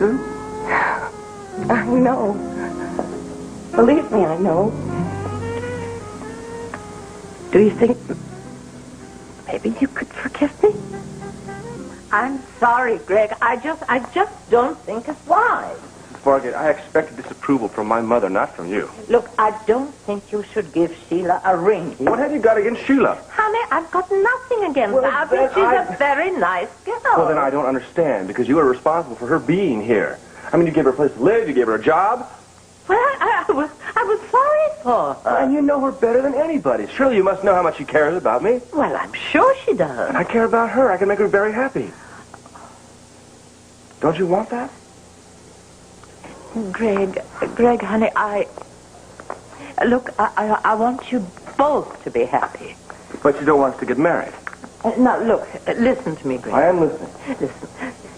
do. I know. Believe me, I know. Do you think maybe you could forgive me? I'm sorry, Greg. I just don't think it's wise. Mrs. Fargate, I expected disapproval from my mother, not from you. Look, I don't think you should give Sheila a ring. What have you got against Sheila? Honey, I've got nothing against her. I think she's a very nice girl. Well, then I don't understand, because you are responsible for her being here. I mean, you gave her a place to live, you gave her a job. Well, I was sorry for her. And you know her better than anybody. Surely you must know how much she cares about me. Well, I'm sure she does. And I care about her. I can make her very happy. Don't you want that? Greg, honey, I want you both to be happy. But you don't want us to get married. Now, look, listen to me, Greg. I am listening. Listen,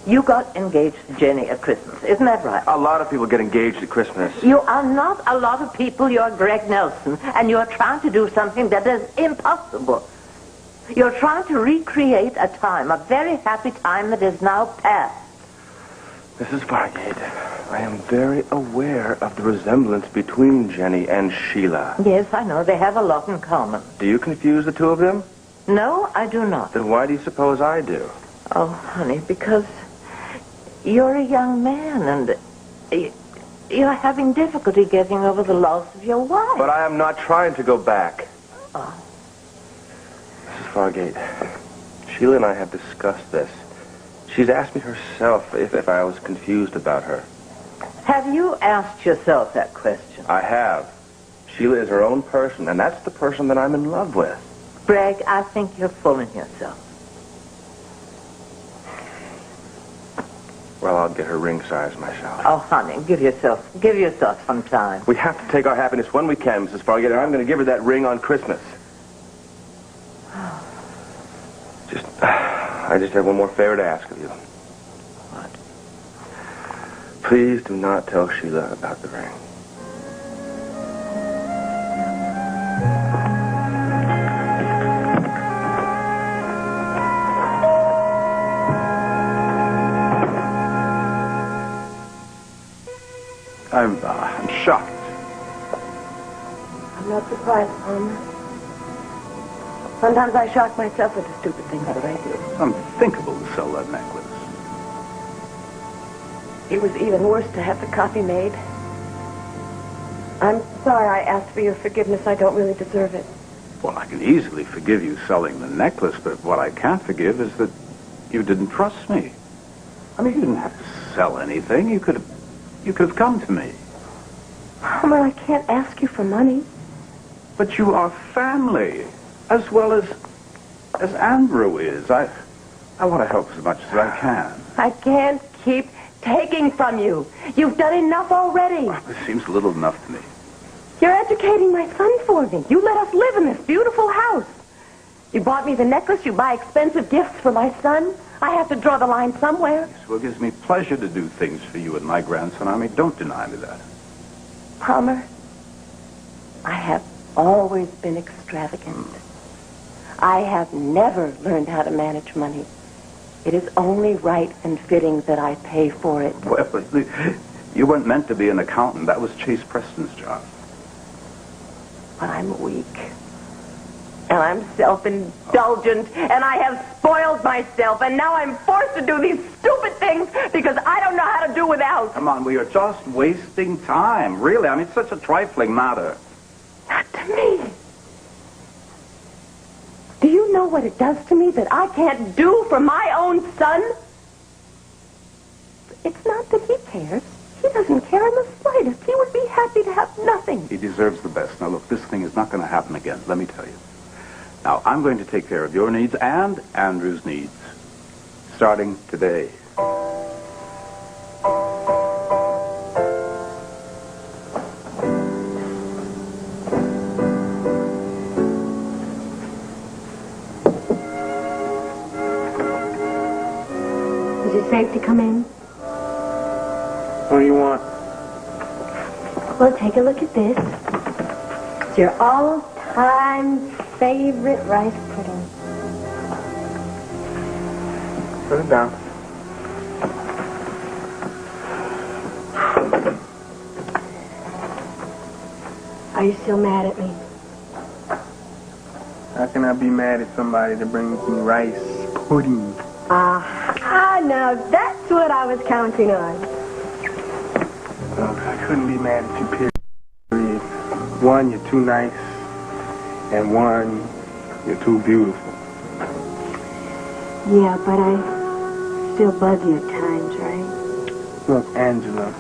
you got engaged to Jenny at Christmas. Isn't that right? A lot of people get engaged at Christmas. You are not a lot of people. You're Greg Nelson, and you're trying to do something that is impossible. You're trying to recreate a time, a very happy time that is now past. Mrs. Fargate, I am very aware of the resemblance between Jenny and Sheila. Yes, I know. They have a lot in common. Do you confuse the two of them? No, I do not. Then why do you suppose I do? Oh, honey, because you're a young man and you're having difficulty getting over the loss of your wife. But I am not trying to go back. Oh. Mrs. Fargate, Sheila and I have discussed this. She's asked me herself if I was confused about her. Have you asked yourself that question? I have. Sheila is her own person, and that's the person that I'm in love with. Greg, I think you're fooling yourself. Well, I'll get her ring size myself. Oh, honey, give yourself some time. We have to take our happiness when we can, Mrs. Fargate, and I'm going to give her that ring on Christmas. I just have one more favor to ask of you. What? Please do not tell Sheila about the ring. I'm shocked. I'm not surprised, Palmer. Sometimes I shock myself with the stupid things that I do. It's unthinkable to sell that necklace. It was even worse to have the copy made. I'm sorry I asked for your forgiveness. I don't really deserve it. Well, I can easily forgive you selling the necklace, but what I can't forgive is that you didn't trust me. I mean, you didn't have to sell anything. You could have come to me. Palmer, I can't ask you for money. But you are family, as well as Andrew is. I want to help as much as I can. I can't keep taking from you. You've done enough already. Well, this seems little enough to me. You're educating my son for me. You let us live in this beautiful house. You bought me the necklace. You buy expensive gifts for my son. I have to draw the line somewhere. Yes, well, it gives me pleasure to do things for you and my grandson. I mean, don't deny me that. Palmer, I have always been extravagant. I have never learned how to manage money. It is only right and fitting that I pay for it. Well, you weren't meant to be an accountant. That was Chase Preston's job. But I'm weak. And I'm self-indulgent. And I have spoiled myself. And now I'm forced to do these stupid things because I don't know how to do without. Come on, we are just wasting time. Really, I mean, it's such a trifling matter. Not to me. Do you know what it does to me that I can't do for my own son? It's not that he cares. He doesn't care in the slightest. He would be happy to have nothing. He deserves the best. Now, look, this thing is not going to happen again, let me tell you. Now, I'm going to take care of your needs and Andrew's needs, starting today. Is it safe to come in? What do you want? Well, take a look at this. It's your all-time favorite rice pudding. Put it down. Are you still mad at me? How can I be mad at somebody that brings me rice pudding? Now that's what I was counting on. Look, I couldn't be mad at you, period. One, you're too nice. And one, you're too beautiful. Yeah, but I still bug you at times, right? Look, Angela,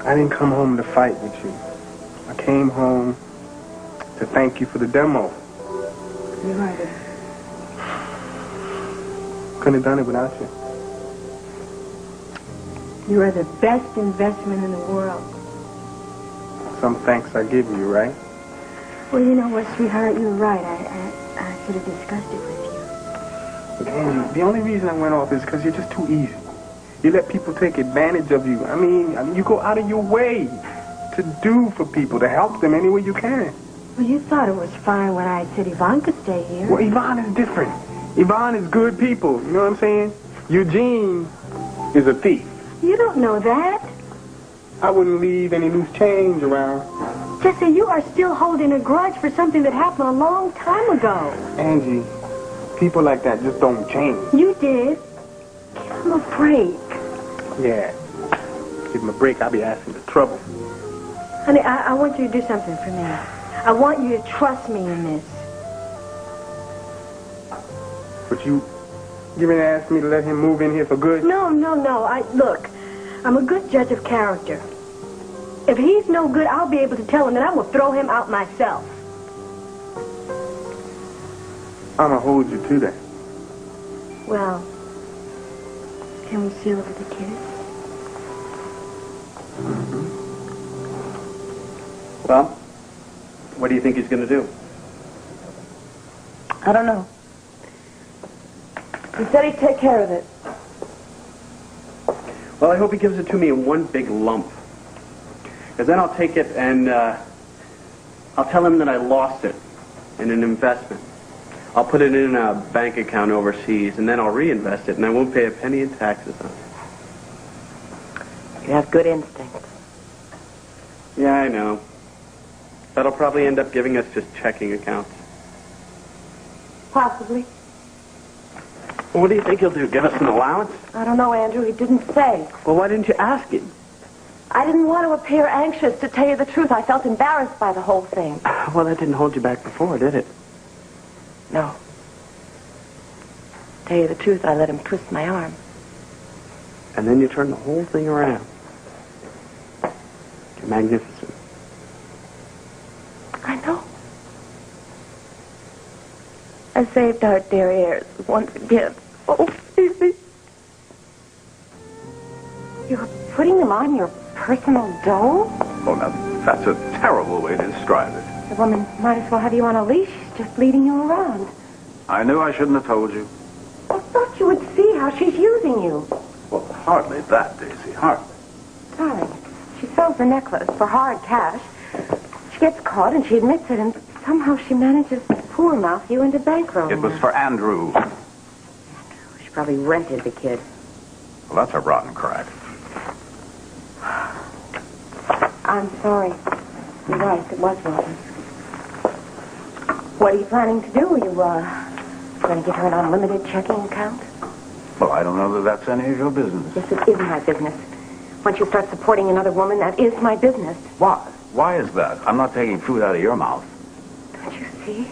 I didn't come home to fight with you. I came home to thank you for the demo. You're right. Couldn't have done it without you. You are the best investment in the world. Some thanks I give you, right? Well, you know what, sweetheart, you're right. I should have discussed it with you. Look, Angie, the only reason I went off is because you're just too easy. You let people take advantage of you. I mean, you go out of your way to do for people, to help them any way you can. Well, you thought it was fine when I said Yvonne could stay here. Well, Yvonne is different. Yvonne is good people. You know what I'm saying? Eugene is a thief. You don't know that. I wouldn't leave any loose change around. Jesse, you are still holding a grudge for something that happened a long time ago. Angie, people like that just don't change. You did. Give him a break. Yeah. Give him a break, I'll be asking for trouble. Honey, I want you to do something for me. I want you to trust me in this. But you're going to ask me to let him move in here for good? No. Look, I'm a good judge of character. If he's no good, I'll be able to tell him, and I will throw him out myself. I'm going to hold you to that. Well, can we seal over the kiss? Well, what do you think he's going to do? I don't know. He said he'd take care of it. Well, I hope he gives it to me in one big lump. Because then I'll take it and I'll tell him that I lost it in an investment. I'll put it in a bank account overseas, and then I'll reinvest it, and I won't pay a penny in taxes on it. You have good instincts. Yeah, I know. That'll probably end up giving us just checking accounts. Possibly. Well, what do you think he'll do? Give us an allowance? I don't know, Andrew. He didn't say. Well, why didn't you ask him? I didn't want to appear anxious. To tell you the truth, I felt embarrassed by the whole thing. Well, that didn't hold you back before, did it? No. To tell you the truth, I let him twist my arm. And then you turned the whole thing around. You're magnificent. I know. I saved our dear heirs once again. Oh, Stevie. You're putting them on your personal dome? Oh, now, that's a terrible way to describe it. The woman might as well have you on a leash. She's just leading you around. I knew I shouldn't have told you. I thought you would see how she's using you. Well, hardly that, Daisy, hardly. Darling, she sells the necklace for hard cash. She gets caught and she admits it, and somehow she manages to poor mouth you into bankroll. It was for Andrew. She probably rented the kid. Well, that's a rotten crack. I'm sorry. You're right, it was rotten. What are you planning to do? Are you, going to give her an unlimited checking account? Well, I don't know that that's any of your business. Yes, it is my business. Once you start supporting another woman, that is my business. Why? Why is that? I'm not taking food out of your mouth. Don't you see?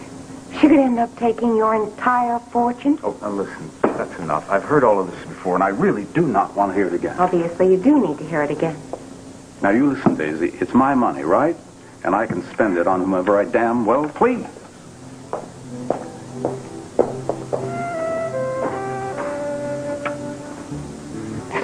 She could end up taking your entire fortune. Oh, now listen, that's enough. I've heard all of this before, and I really do not want to hear it again. Obviously, you do need to hear it again. Now, you listen, Daisy. It's my money, right? And I can spend it on whomever I damn well please.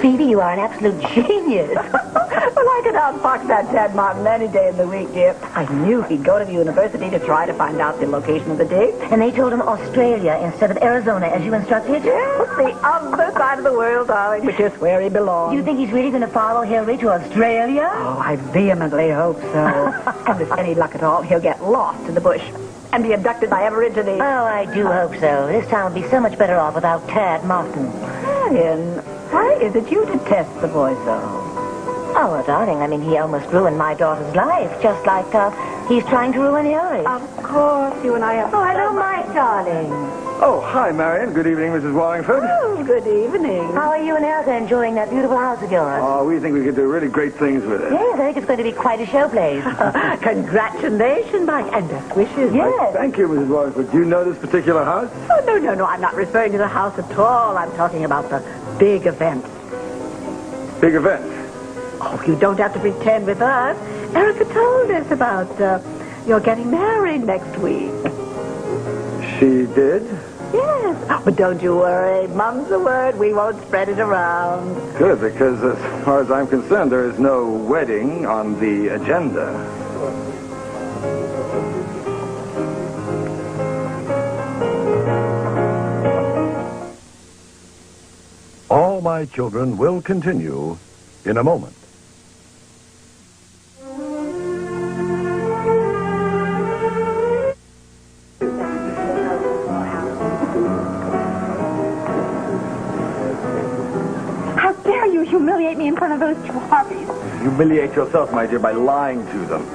Phoebe, you are an absolute genius. Well, I could outfox that Tad Martin any day of the week, dear. I knew he'd go to the university to try to find out the location of the dig. And they told him Australia instead of Arizona, as you instructed? Yes, the other side of the world, darling, which is where he belongs. Do you think he's really going to follow Hillary to Australia? Oh, I vehemently hope so. And with any luck at all, he'll get lost in the bush and be abducted by Aborigines. Oh, I do hope so. This town would be so much better off without Tad Martin. Marion, why is it you detest the boy so? Oh, well, darling, I mean, he almost ruined my daughter's life, just like He's trying to ruin Harry. Of course, you and I have... Oh, hello, Mike, darling. Oh, hi, Marion. Good evening, Mrs. Wallingford. Oh, good evening. How are you and Erica enjoying that beautiful house of yours? Oh, we think we could do really great things with it. Yes, I think it's going to be quite a showplace. Congratulations, Mike, and best wishes. Yes. Thank you, Mrs. Wallingford. Do you know this particular house? Oh, no, I'm not referring to the house at all. I'm talking about the big event. Big event. Oh, you don't have to pretend with us. Erica told us about you're getting married next week. She did? Yes. But don't you worry. Mum's the word. We won't spread it around. Good, because as far as I'm concerned, there is no wedding on the agenda. All My Children will continue in a moment. How dare you humiliate me in front of those two harpies? Humiliate yourself, my dear, by lying to them.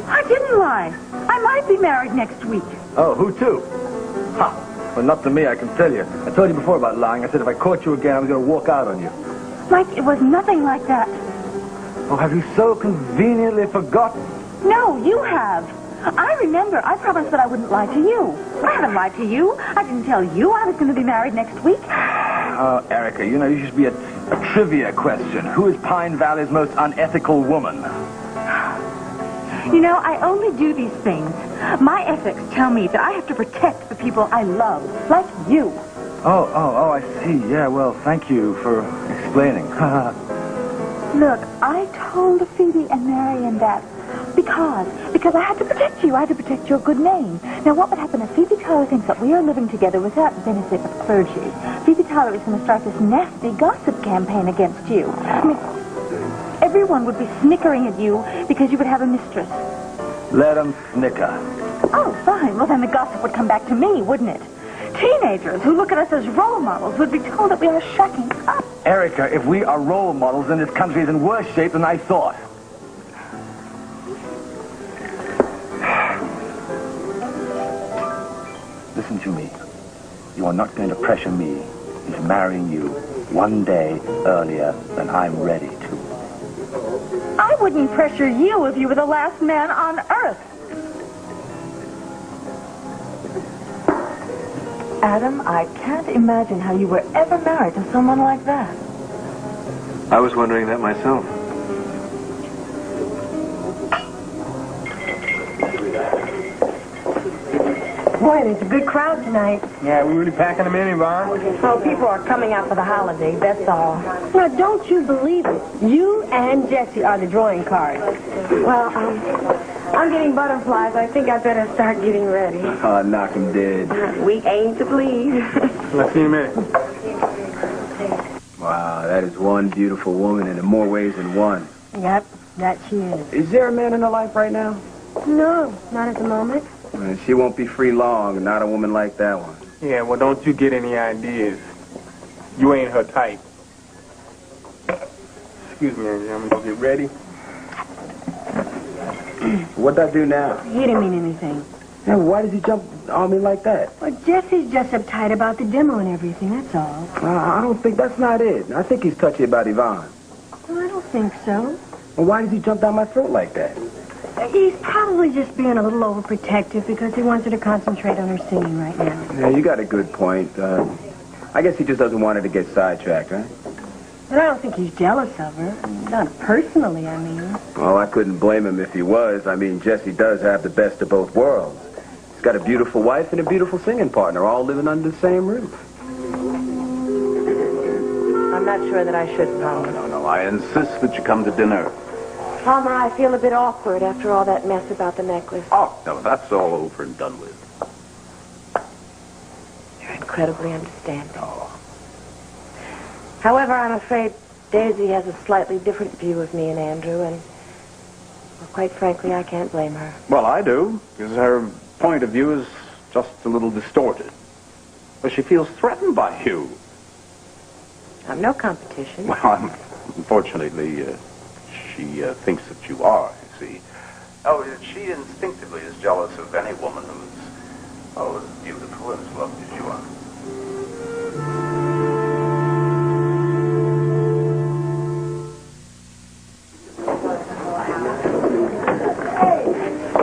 I didn't lie. I might be married next week. Oh, who to? Ha! Well, not to me, I can tell you. I told you before about lying. I said if I caught you again, I was going to walk out on you. Mike, it was nothing like that. Oh, have you so conveniently forgotten? No, you have. I remember. I promised that I wouldn't lie to you. I haven't lied to you. I didn't tell you I was going to be married next week. Oh, Erica, you know, you should be a trivia question. Who is Pine Valley's most unethical woman? You know, I only do these things. My ethics tell me that I have to protect the people I love, like you. Oh, I see. Yeah, well, thank you for explaining. Look, I told Phoebe and Marion that because I had to protect you. I had to protect your good name. Now, what would happen if Phoebe Tyler thinks that we are living together without the benefit of clergy? Phoebe Tyler is going to start this nasty gossip campaign against you. I mean, everyone would be snickering at you because you would have a mistress. Let them snicker. Oh, fine. Well, then the gossip would come back to me, wouldn't it? Teenagers who look at us as role models would be told that we are shacking up. Erica, if we are role models, then this country is in worse shape than I thought. Listen to me. You are not going to pressure me into marrying you one day earlier than I'm ready to. I wouldn't pressure you if you were the last man on earth. Adam, I can't imagine how you were ever married to someone like that. I was wondering that myself. Boy, there's a good crowd tonight. Yeah, we really packing them in, Yvonne? Oh, people are coming out for the holiday, that's all. Now, don't you believe it? You and Jessie are the drawing cards. Well, I'm getting butterflies. I think I better start getting ready. Oh, knock him dead. We aim to please. Let's see in a minute. Wow, that is one beautiful woman and in more ways than one. Yep, that she is. Is there a man in her life right now? No, not at the moment. She won't be free long, not a woman like that one. Yeah, well, don't you get any ideas. You ain't her type. Excuse me, I'm gonna get ready. What'd I do now? He didn't mean anything. Now, why did he jump on me like that? Well, Jessie's just uptight about the demo and everything, that's all. I don't think that's not it. I think he's touchy about Yvonne. Well, I don't think so. Well, why did he jump down my throat like that? He's probably just being a little overprotective because he wants her to concentrate on her singing right now. Yeah, you got a good point. I guess he just doesn't want her to get sidetracked, right? But I don't think he's jealous of her. Not personally, I mean. Well, I couldn't blame him if he was. I mean, Jesse does have the best of both worlds. He's got a beautiful wife and a beautiful singing partner, all living under the same roof. I'm not sure that I should, Palmer. No, I insist that you come to dinner. Palmer, I feel a bit awkward after all that mess about the necklace. Oh, no, that's all over and done with. You're incredibly understanding. However, I'm afraid Daisy has a slightly different view of me and Andrew, and, well, quite frankly, I can't blame her. Well, I do, because her point of view is just a little distorted. But she feels threatened by you. I'm no competition. Well, unfortunately, she thinks that you are, you see. Oh, she instinctively is jealous of any woman who's, as beautiful and as lovely as you are.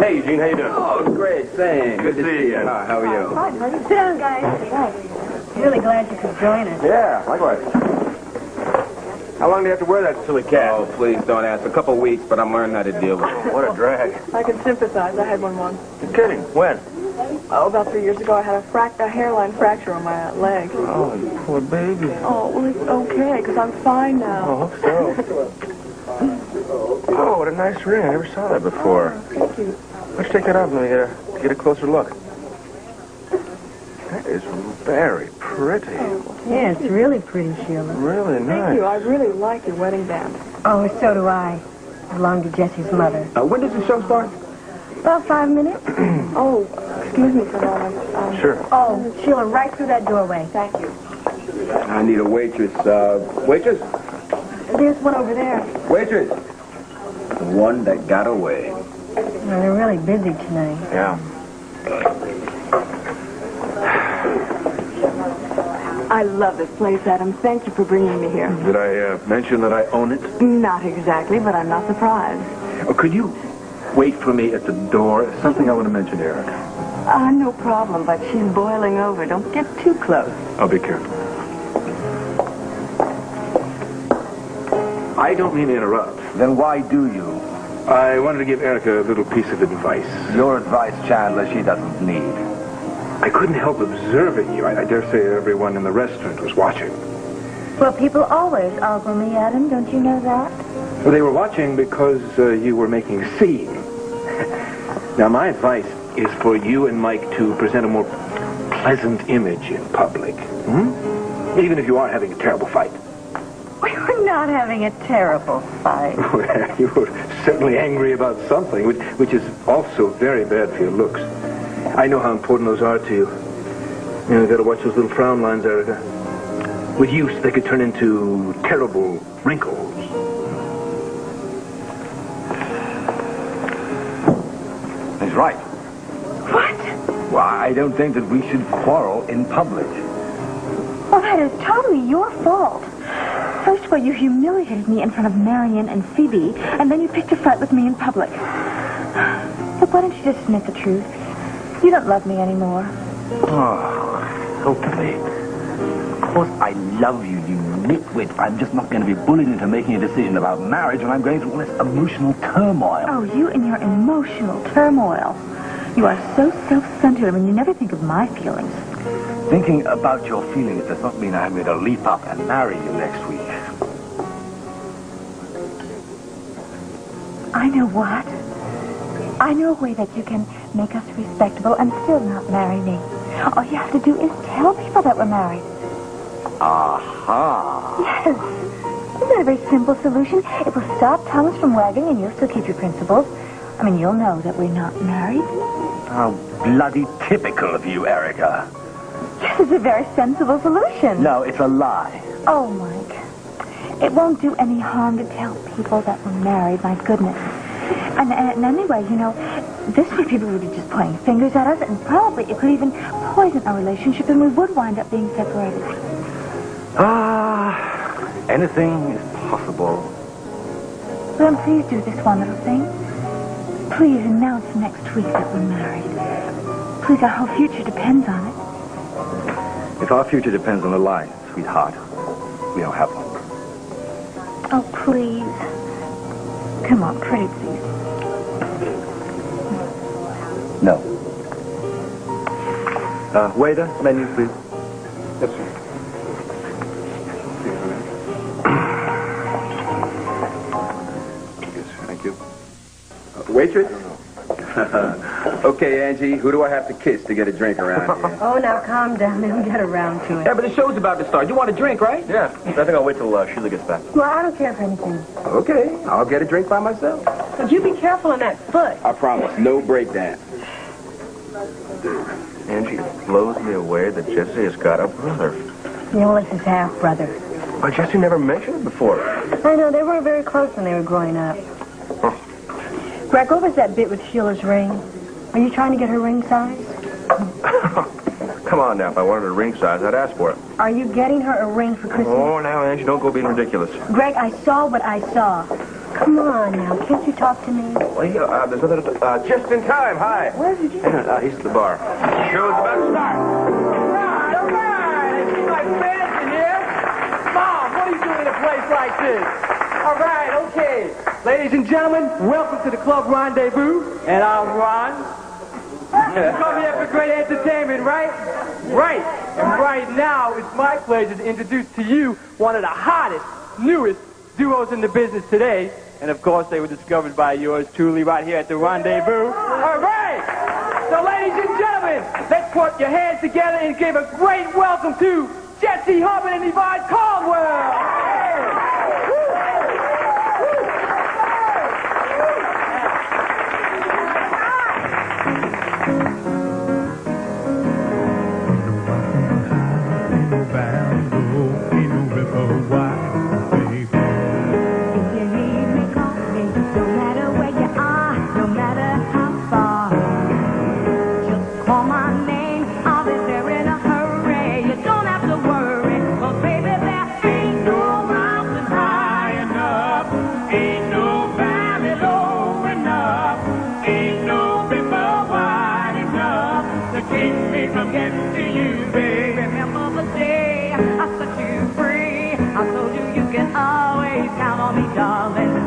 Hey, Eugene, how you doing? Oh, great, thanks. Good to see you. How are you? Hi, buddy. Sit down, guys. Really glad you could join us. Yeah, likewise. How long do you have to wear that silly cap? Oh, please don't ask. A couple weeks, but I'm learning how to deal with it. What a drag. I can sympathize. I had one once. You're kidding. When? Oh, about 3 years ago, I had a hairline fracture on my leg. Oh, you poor baby. Oh, well, it's okay, because I'm fine now. Oh, hope so. Oh, what a nice ring. I never saw that before. Thank you. Let's take that off and get a closer look. That is very pretty. Yeah, it's really pretty, Sheila. Really nice. Thank you. I really like your wedding band. Oh, so do I. Belong to Jesse's mother. When does the show start? About 5 minutes. Oh, excuse me for a moment. Sure. Oh, Sheila, right through that doorway. Thank you. I need a waitress. Waitress? There's one over there. Waitress. The one that got away. Well, they're really busy tonight. Yeah. I love this place, Adam. Thank you for bringing me here. Did I mention that I own it? Not exactly, but I'm not surprised. Oh, could you wait for me at the door? Something I want to mention to Erica. No problem, but she's boiling over. Don't get too close. I'll be careful. I don't mean to interrupt. Then why do you? I wanted to give Erica a little piece of advice. Your advice, Chandler, she doesn't need. I couldn't help observing you. I dare say everyone in the restaurant was watching. Well, people always ogle me, Adam. Don't you know that? Well, they were watching because you were making a scene. Now, my advice is for you and Mike to present a more pleasant image in public. Even if you are having a terrible fight. We're not having a terrible fight. Well, you were certainly angry about something, which is also very bad for your looks. I know how important those are to you. You know, you gotta watch those little frown lines, Erica. With use, they could turn into terrible wrinkles. He's right. What? Well, I don't think that we should quarrel in public. Well, that is totally your fault. First of all, you humiliated me in front of Marion and Phoebe, and then you picked a fight with me in public. Look, why don't you just admit the truth? You don't love me anymore. Oh, okay. Of course I love you, you nitwit. I'm just not going to be bullied into making a decision about marriage when I'm going through all this emotional turmoil. Oh, you and your emotional turmoil. You are so self-centered. I mean, you never think of my feelings. Thinking about your feelings does not mean I'm going to leap up and marry you next week. I know what. I know a way that you can make us respectable and still not marry me. All you have to do is tell people that we're married. Aha. Yes. Isn't that a very simple solution? It will stop Thomas from wagging and you'll still keep your principles. I mean, you'll know that we're not married. How bloody typical of you, Erica. Yes, it's a very sensible solution. No, it's a lie. Oh, Mike. It won't do any harm to tell people that we're married, my goodness. And anyway, you know, this way people would be just pointing fingers at us, and probably it could even poison our relationship, and we would wind up being separated. Anything is possible. Then please do this one little thing. Please announce next week that we're married. Please, our whole future depends on it. If our future depends on a lie, sweetheart, we don't have one. Oh, please. Come on, pretty please. No. Waiter, menu, please. Yes, sir. Yes, thank you. Waitress? Okay, Angie, who do I have to kiss to get a drink around here? Oh, now calm down. They'll get around to it. Yeah, but the show's about to start. You want a drink, right? Yeah, I think I'll wait till Sheila gets back. Well, I don't care for anything. Okay, I'll get a drink by myself. But you be careful on that foot. I promise, no breakdance. Angie, it blows me away that Jesse has got a brother. Neil is his half-brother. But Jesse never mentioned it before. I know, they weren't very close when they were growing up. Greg, what was that bit with Sheila's ring? Are you trying to get her ring size? Come on now, if I wanted a ring size, I'd ask for it. Are you getting her a ring for Christmas? Oh, now, Angie, don't go being ridiculous. Greg, I saw what I saw. Come on now, can't you talk to me? Well, yeah, there's nothing to... just in time, hi. Where's he? He's at the bar. Show's about to start. All right. I see my fans in here. Mom, what are you doing in a place like this? All right, okay. Ladies and gentlemen, welcome to the Club Rendezvous. And I'm Ron. You come here for great entertainment, right? Right. And right now, it's my pleasure to introduce to you one of the hottest, newest duos in the business today. And of course, they were discovered by yours truly right here at the Rendezvous. All right. So ladies and gentlemen, let's put your hands together and give a great welcome to Jesse Hubbard and Yvonne Caldwell.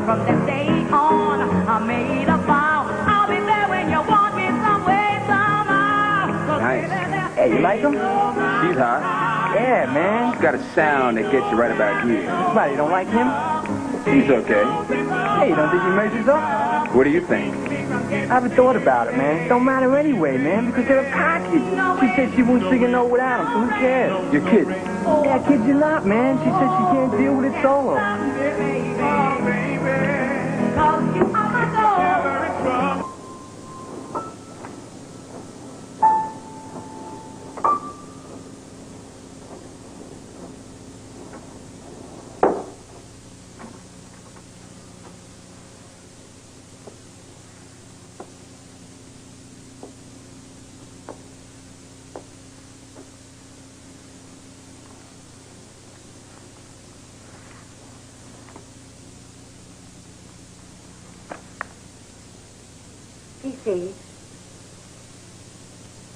From that day on, I made a vow. I'll be there when you want me some way, somehow. Nice. Hey, you like him? She's hot. Yeah, man. He's got a sound that gets you right about here. Why, you don't like him? He's okay. Hey, you don't think he measures up? What do you think? I haven't thought about it, man. Don't matter anyway, man, because they're a package. She said she won't sing a note without him, so who cares? You're kidding. Yeah, I kid you not, man. She said she can't deal with it solo.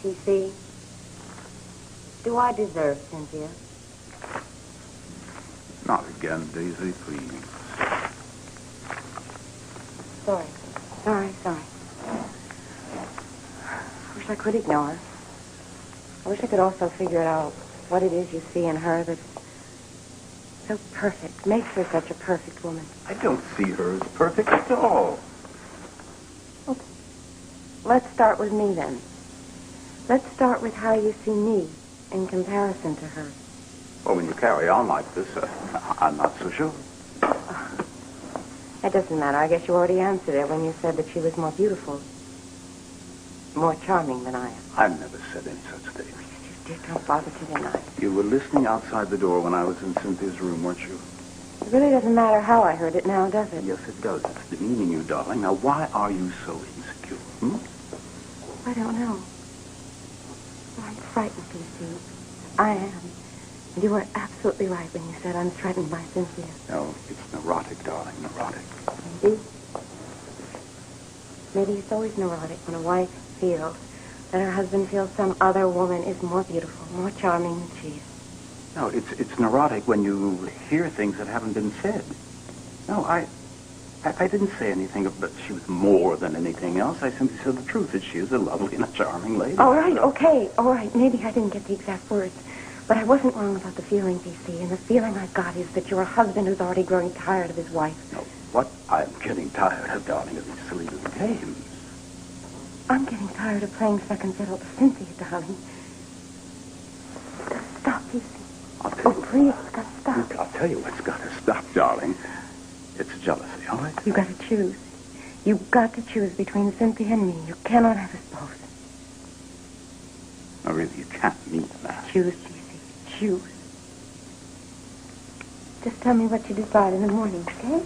TC, do I deserve Cynthia? Not again, Daisy, please. Sorry. I wish I could ignore her. I wish I could also figure out what it is you see in her that's so perfect, makes her such a perfect woman. I don't see her as perfect at all. Okay. Let's start with me, then. Let's start with how you see me in comparison to her. Well, when you carry on like this, I'm not so sure. That doesn't matter. I guess you already answered it when you said that she was more beautiful, more charming than I am. I've never said any such thing. You did. Don't bother to deny it. You were listening outside the door when I was in Cynthia's room, weren't you? It really doesn't matter how I heard it now, does it? Yes, it does. It's demeaning you, darling. Now, why are you so insecure? I don't know. I'm frightened, PC. I am. And you were absolutely right when you said I'm threatened by Cynthia. No, it's neurotic, darling, neurotic. Maybe. Maybe it's always neurotic when a wife feels that her husband feels some other woman is more beautiful, more charming than she is. No, it's neurotic when you hear things that haven't been said. No, I didn't say anything that she was more than anything else. I simply said the truth, that she is a lovely and a charming lady. All right, okay, all right. Maybe I didn't get the exact words. But I wasn't wrong about the feeling, PC. And the feeling I got is that you're a husband who's already growing tired of his wife. No, what I'm getting tired of, darling, are these silly little games. I'm getting tired of playing second fiddle to Cynthia, darling. Stop, PC. Please, it's got to stop. I'll tell you what's got to stop, darling. It's jealousy, all right? You've got to choose. You've got to choose between Cynthia and me. You cannot have us both. No, really, you can't mean that. Choose, DC. Choose. Just tell me what you decide in the morning, okay?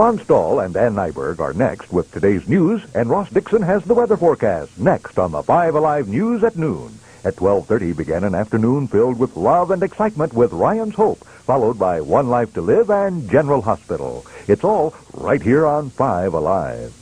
Ron Stahl and Ann Nyberg are next with today's news, and Ross Dixon has the weather forecast next on the 5 Alive News at noon. At 12:30 began an afternoon filled with love and excitement with Ryan's Hope, followed by One Life to Live and General Hospital. It's all right here on 5 Alive.